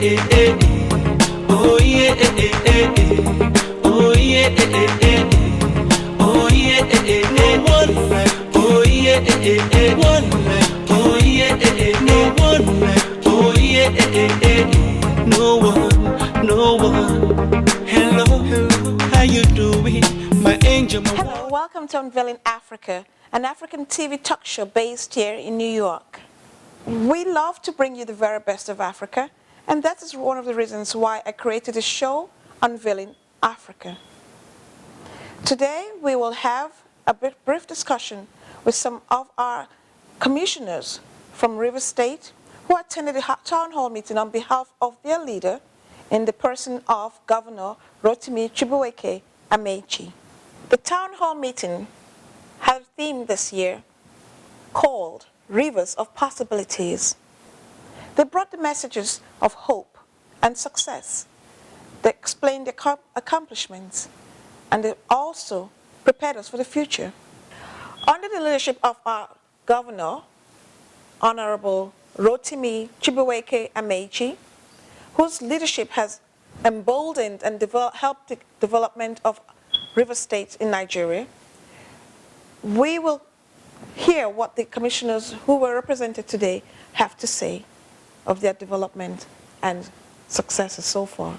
Oh yeah, oh yeah, oh yeah, no one like, oh yeah, one like, oh yeah, no one like, oh yeah, no one. Hello, how you doing, my angel? Hello, welcome to Unveiling Africa, an African TV talk show based here in New York. We love to bring you the very best of Africa, and that is one of the reasons why I created a show, Unveiling Africa. Today, we will have a brief discussion with some of our commissioners from Rivers State who attended the town hall meeting on behalf of their leader in the person of Governor Rotimi Chibuweke Amechi. The town hall meeting had a theme this year called Rivers of Possibilities. They brought the messages of hope and success. They explained their accomplishments, and they also prepared us for the future. Under the leadership of our governor, Honorable Rotimi Chibuweke Amechi, whose leadership has emboldened and helped the development of River State in Nigeria, we will hear what the commissioners who were represented today have to say of their development and successes so far.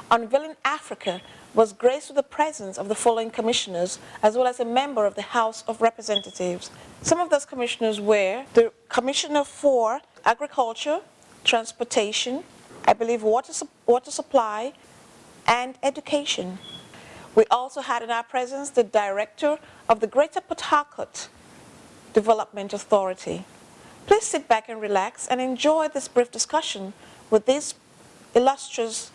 Unveiling Africa was graced with the presence of the following commissioners, as well as a member of the House of Representatives. Some of those commissioners were the Commissioner for Agriculture, Transportation, I believe water supply, and education. We also had in our presence the Director of the Greater Port Harcourt Development Authority. Please sit back and relax and enjoy this brief discussion with these illustrious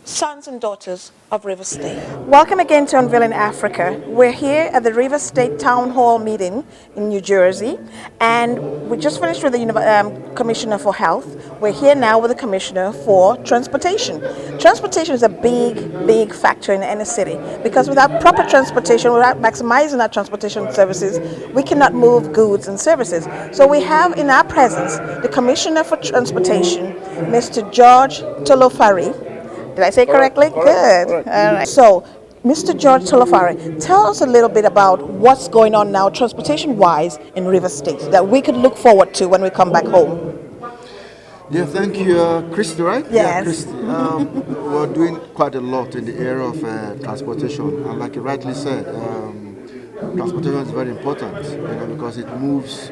sons and daughters of River State. Welcome again to Unveiling Africa. We're here at the River State Town Hall meeting in New Jersey, and we just finished with the Commissioner for Health. We're here now with the Commissioner for Transportation. Transportation is a big factor in any city, because without proper transportation, without maximizing our transportation services, we cannot move goods and services. So we have in our presence the Commissioner for Transportation, Mr. George Tolofari. Did I say correctly? Good. All right. So, Mr. George Tolofari, tell us a little bit about what's going on now transportation-wise in River State that we could look forward to when we come back home. Yeah, thank you, Christy, right? Yes. Yeah, Christy. We're doing quite a lot in the area of transportation, and like you rightly said, transportation is very important, because it moves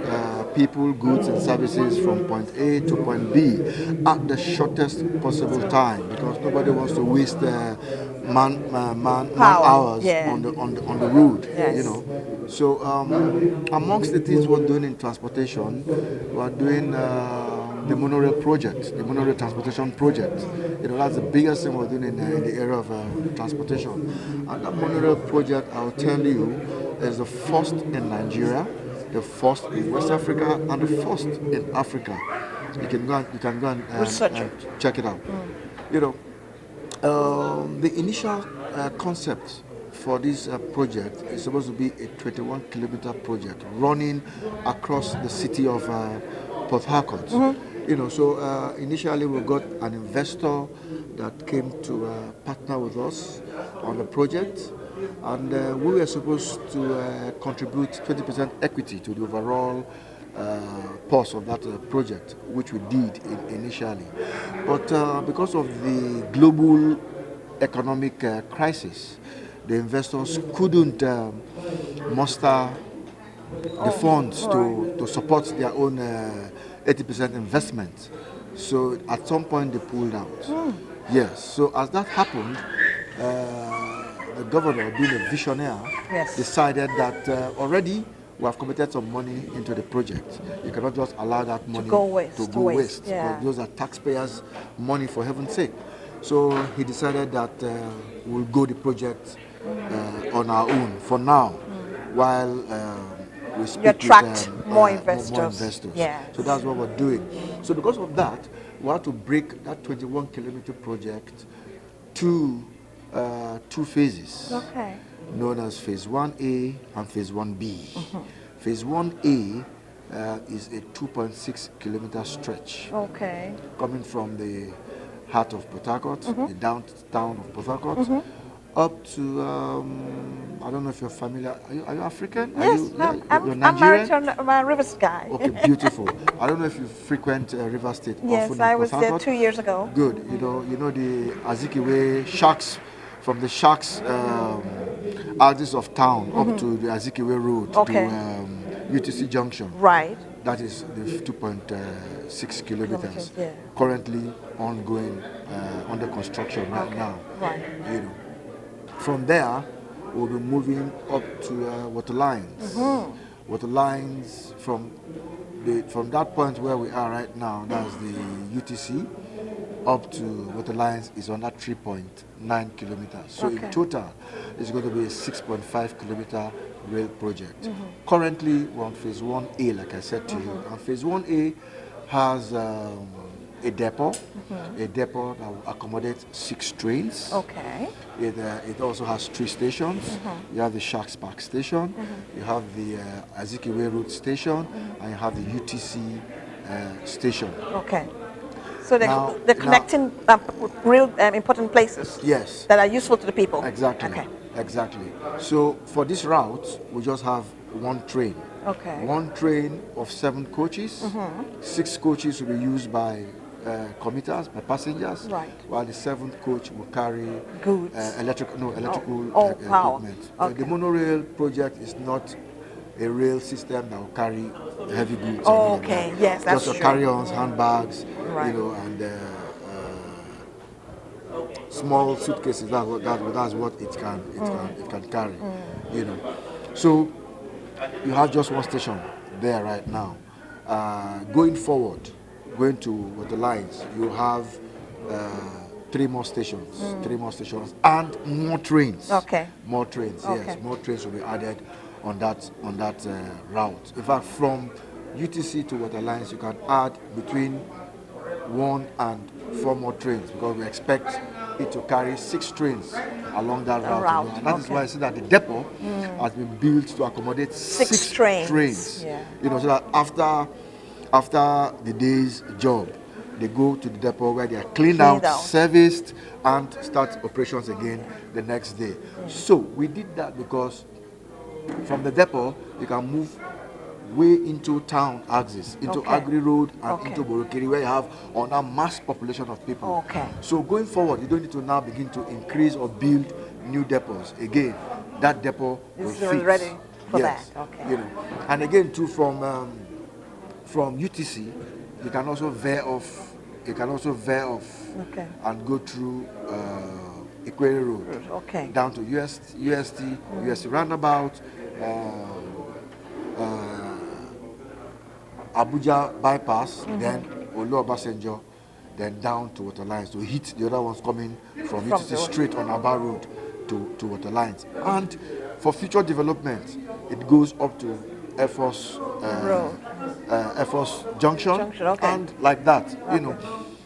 people, goods, and services from point A to point B at the shortest possible time, because nobody wants to waste man hours on the road. Yes. So amongst the things we're doing in transportation, we're doing the monorail project, the monorail transportation project. That's the biggest thing we're doing in the area of transportation. And that monorail project, I'll tell you, is the first in Nigeria, the first in West Africa, and the first in Africa. You can go and check it out. The initial concept for this project is supposed to be a 21-kilometer project running across the city of Port Harcourt. So initially we got an investor that came to partner with us on the project, and we were supposed to contribute 20% equity to the overall cost of that project, which we did initially. But because of the global economic crisis, the investors couldn't muster the funds to support their own 80% investment. So at some point they pulled out. Yes, so as that happened, the governor, being a visionary, decided that already we have committed some money into the project. You cannot just allow that money to go waste. Yeah. Those are taxpayers' money, for heaven's sake. So he decided that we'll go the project on our own for now, while we speak attract with more investors. Yeah. So that's what we're doing. So because of that, we have to break that 21-kilometer project to 2 phases, known as Phase 1A and Phase 1B. Phase 1A is a 2.6-kilometer stretch, coming from the heart of Port Harcourt, the downtown of Port Harcourt, up to, I don't know if you're familiar, are you African? Yes, you're I'm Nigerian? married to a Rivers guy. Okay, beautiful. I don't know if you frequent River State Yes, often in I Port was there Harcourt. 2 years ago. Good. You know the Azikiwe Sharks, from the Sharks axis of town up to the Azikiwe Road Okay. to UTC Junction. Right. That is the 2.6 kilometers. Yeah. Currently ongoing, under construction right now. Right. You know, from there we'll be moving up to water lines. Water lines from that point where we are right now. That's the UTC. Up to water lines is on that 3.9 kilometers. So in total, it's going to be a 6.5 kilometer rail project. Currently, we're on phase 1A, like I said to you. And phase 1A has a depot that will accommodate 6 trains. Okay. It also has 3 stations. You have the Sharks Park station, you have the Azikiwe Road station, and you have the UTC station. Okay. So Now- they're connecting real important places. Yes. That are useful to the people. Exactly. Okay. Exactly. So for this route, we just have 1 train. Okay. 1 train of 7 coaches. 6 coaches will be used by commuters, by passengers. Right. While the 7th coach will carry Goods. electrical power. equipment. Okay. The monorail project is not a rail system that will carry heavy goods. and Oh, all of okay. that. Yes, that's just your true. carry-ons, handbags, Right. and small suitcases. That's what it can carry. So you have just 1 station there right now. Going forward, going to water lines, you have 3 more stations, and more trains. Okay. More trains. Okay. Yes, more trains will be added on that route. In fact, from UTC to water lines, you can add between 1 and 4 more trains, because we expect it to carry 6 trains along that route. And that is why I say that the depot has been built to accommodate 6 trains. Yeah. So that after the day's job, they go to the depot where they are cleaned out, serviced, and start operations again the next day. So we did that because from the depot you can move way into town axis, into Agri Road and into Borokiri, where you have a mass population of people. Okay. So going forward, you don't need to now begin to increase or build new depots. Again, that depot will fit. Ready for Yes. that. Okay. And again too, from UTC, you can also veer off. And go through Equerry Road. Down to UST roundabout, Abuja bypass, then Olu Obasanjo, then down to water lines to hit the other ones coming from UTC straight on Aba Road to water lines. And for future development, it goes up to Air Force Junction, and like that.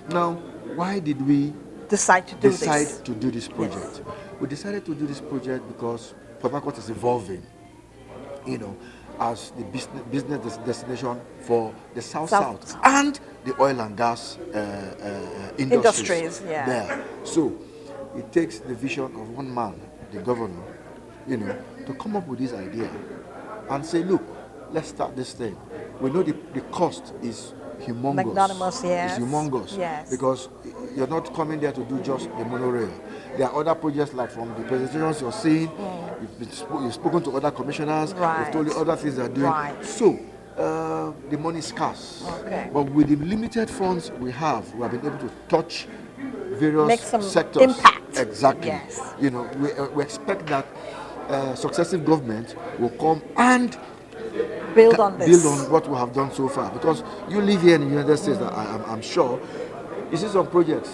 Now, why did we decide to do this project? Yes. We decided to do this project because Port Harcourt is evolving, as the business destination for the South and the oil and gas industries there. So it takes the vision of one man, the governor, to come up with this idea and say, look, let's start this thing. We know the cost is humongous. Magnanimous, yes. It's humongous. Yes. Because you're not coming there to do just the monorail. There are other projects, like from the presentations you're seeing, you've spoken to other commissioners, you've told you other things they're doing. So the money is scarce. But with the limited funds we have been able to touch various Make some sectors. Impact. Exactly. Yes. We expect that successive government will come and build on what we have done so far. Because you live here in the United States, I'm sure, you see some projects,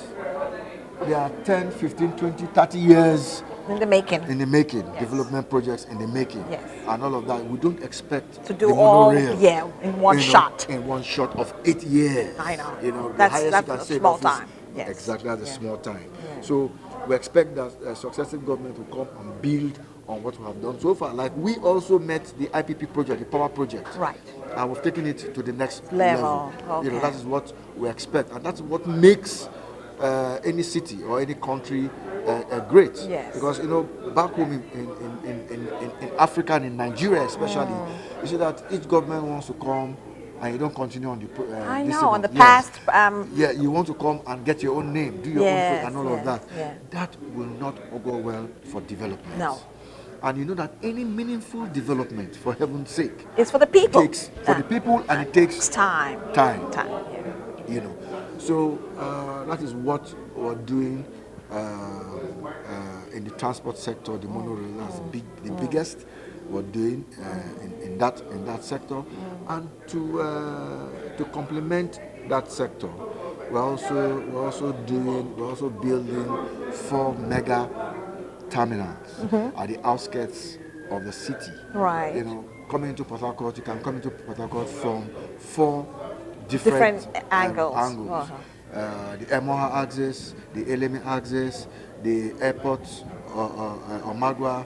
they are 10, 15, 20, 30 years in the making. Yes. Development projects in the making. Yes. And all of that. We don't expect to do all in one shot. In one shot of 8 years. I know. The that's highest you can a say small time. Yes. Exactly, that's a small time. Yeah. So we expect that a successive government will come and build on what we have done so far. Like, we also met the IPP project, the power project. Right. And we've taken it to the next level. That is what we expect. And that's what makes any city or any country great. Yes. Because back home in Africa and in Nigeria especially, you see that each government wants to come and you don't continue on the I this know, thing on the of- yes. past. Yeah, you want to come and get your own name, do your own Yes, thing and all of yes, that. yeah. That will not go well for development. No. And you know that any meaningful development, for heaven's sake, It's for the people. takes for the people, and it takes It's time. time. Time. Yeah. So that is what we're doing in the transport sector. The monorail, that's the biggest we're doing in that sector, and to complement that sector, we're also building 4 mega terminals at the outskirts of the city. Right. Coming into Port Harcourt, you can come into Port Harcourt from 4 different angles. The Emoha axis, the Elemi axis, the airport Omagua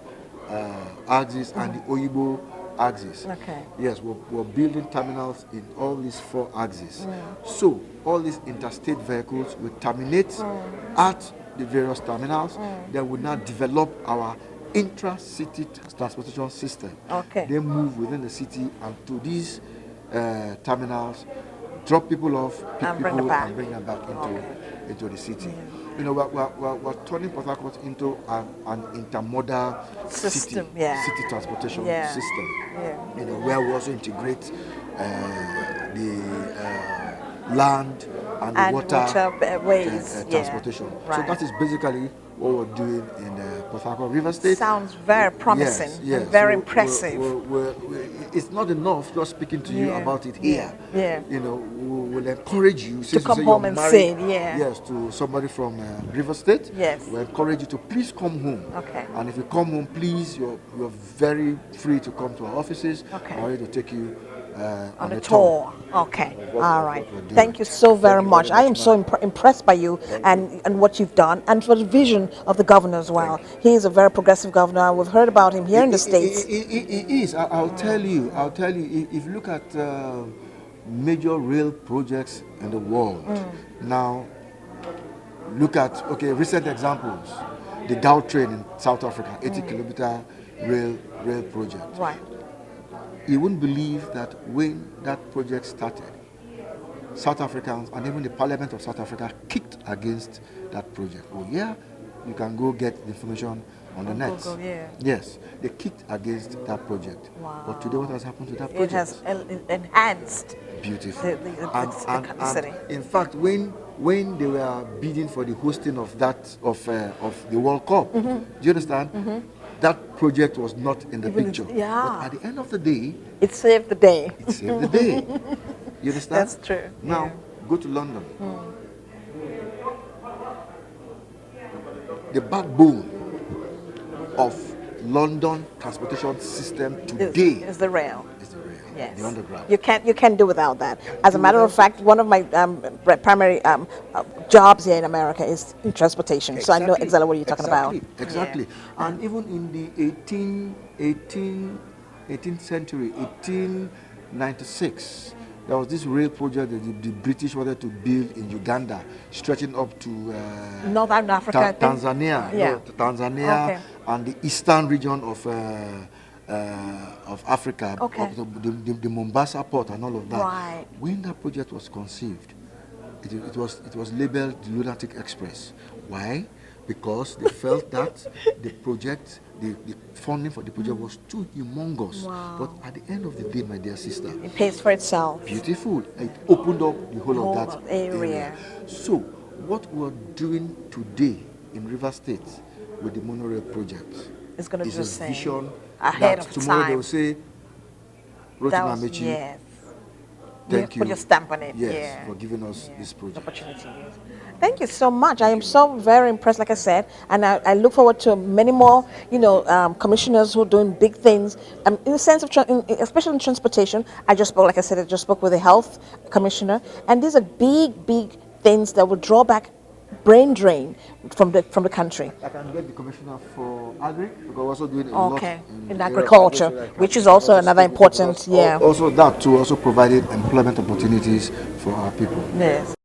axis, and the Oyibo axis. Okay. Yes, we're building terminals in all these 4 axes. So all these interstate vehicles will terminate at the various terminals. Then we now develop our intra-city transportation system. Okay. They move within the city and to these terminals, drop people off, pick And bring people them back. and bring them back into the city. We're turning Port Harcourt into an intermodal System, city transportation system. Yeah. Where we also integrate the land and the water ways. transportation. Right. So that is basically what we're doing in Port Harcourt, River State. Sounds very promising. Yes. And very So impressive. it's not enough just speaking to you about it here. Yeah. We'll encourage you To come home and say, Yes, to somebody from River State. Yes. We'll encourage you to please come home. Okay. And if you come home, please, you're very free to come to our offices. Okay. I'm ready to take you on a tour. Okay. All right. what we're doing. Thank you so very Thank you much. very I am much, so impressed by you and what you've done, and for the vision of the governor as well. He is a very progressive governor. We've heard about him here in the States. He is. I'll tell you. If you look at major rail projects in the world, now look at recent examples. The Dow train in South Africa, 80-kilometer rail project. Right. You wouldn't believe that when that project started, South Africans and even the Parliament of South Africa kicked against that project. Oh yeah, you can go get the information on the net. Google, yeah. Yes, they kicked against that project. Wow. But today, what has happened to that project? It has enhanced Beautiful. the city. In fact, when they were bidding for the hosting of the World Cup, do you understand? That project was not in the picture. Yeah. But at the end of the day, It saved the day. it saved the day. You understand? That's true. Now, go to London. The backbone of London transportation system today Is the rail. is the rail, Yes. the underground. You can't do without that. As a matter of fact, one of my primary jobs here in America is in transportation. So I know exactly what you're talking about. Exactly. And even in the 18th century, 1896, there was this rail project that the British wanted to build in Uganda, stretching up to Northern Africa, I think. Tanzania, Yeah. Tanzania, Okay. and the eastern region of Africa, Okay. of the Mombasa port and all of that. Right. When that project was conceived, it was labeled the Lunatic Express. Why? Because they felt that the project, the funding for the project was too humongous. Wow. But at the end of the day, my dear sister, It pays for itself. beautiful. It opened up the whole of that area. So, what we're doing today in River State with the monorail project It's going to is do a the same. vision Ahead that of tomorrow time. they will say, That was, Rotina Mechi, yes. thank you. Put your stamp on it. Yes, yeah. for giving us this project. Opportunity. Thank you so much. I am so very impressed, like I said, and I look forward to many more, commissioners who are doing big things. In the sense of, especially in transportation, I just spoke with the health commissioner, and these are big things that will draw back brain drain from the country. I can get the commissioner for agri because we're also doing a lot in agriculture, which is also another important, Also that too, also providing employment opportunities for our people. Yes.